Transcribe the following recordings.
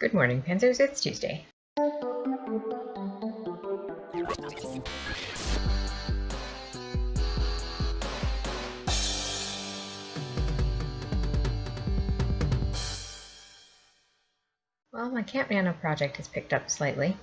Good morning, Panzers. It's Tuesday. Well, my Camp Nano project has picked up slightly.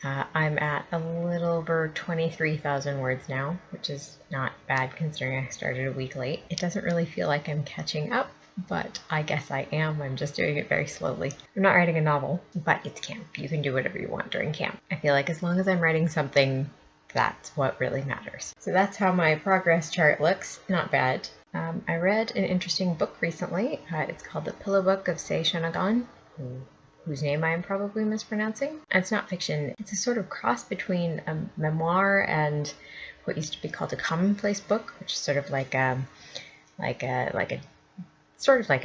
I'm at a little over 23,000 words now, which is not bad considering I started a week late. It doesn't really feel like I'm catching up, but I guess I am. I'm just doing it very slowly. I'm not writing a novel, but it's camp. You can do whatever you want during camp. I feel like as long as I'm writing something, that's what really matters. So that's how my progress chart looks. Not bad. I read an interesting book recently. It's called The Pillow Book of Sei Shonagon, whose name I am probably mispronouncing. And it's not fiction. It's a sort of cross between a memoir and what used to be called a commonplace book, which is sort of like a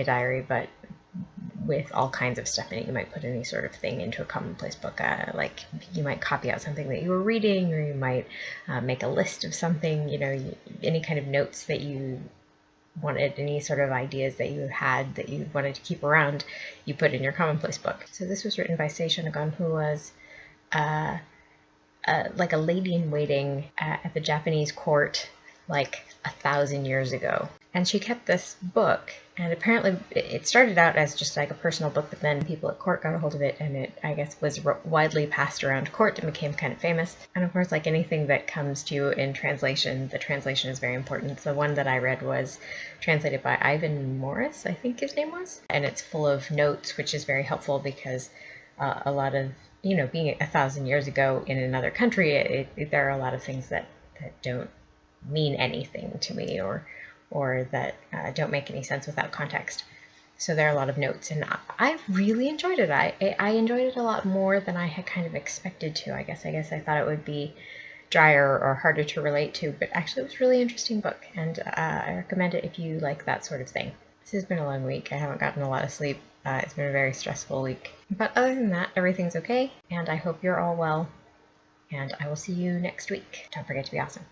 diary, but with all kinds of stuff in it. You might put any sort of thing into a commonplace book. Like you might copy out something that you were reading, or you might make a list of something, any kind of notes that you wanted, any sort of ideas that you had that you wanted to keep around, you put in your commonplace book. So this was written by Sei Shonagon, who was like a lady in waiting at the Japanese court like 1,000 years ago. And she kept this book, and apparently it started out as just like a personal book, but then people at court got a hold of it, and it, I guess, was widely passed around court and became kind of famous. And of course, like anything that comes to you in translation, the translation is very important. The one that I read was translated by Ivan Morris, I think his name was, and it's full of notes, which is very helpful because a lot of, being 1,000 years ago in another country, there are a lot of things that don't mean anything to me, or that don't make any sense without context. So there are a lot of notes, and I really enjoyed it. I enjoyed it a lot more than I had kind of expected to. I guess I thought it would be drier or harder to relate to, but actually it was a really interesting book, and I recommend it if you like that sort of thing. This has been a long week. I haven't gotten a lot of sleep. It's been a very stressful week. But other than that, everything's okay, and I hope you're all well, and I will see you next week. Don't forget to be awesome.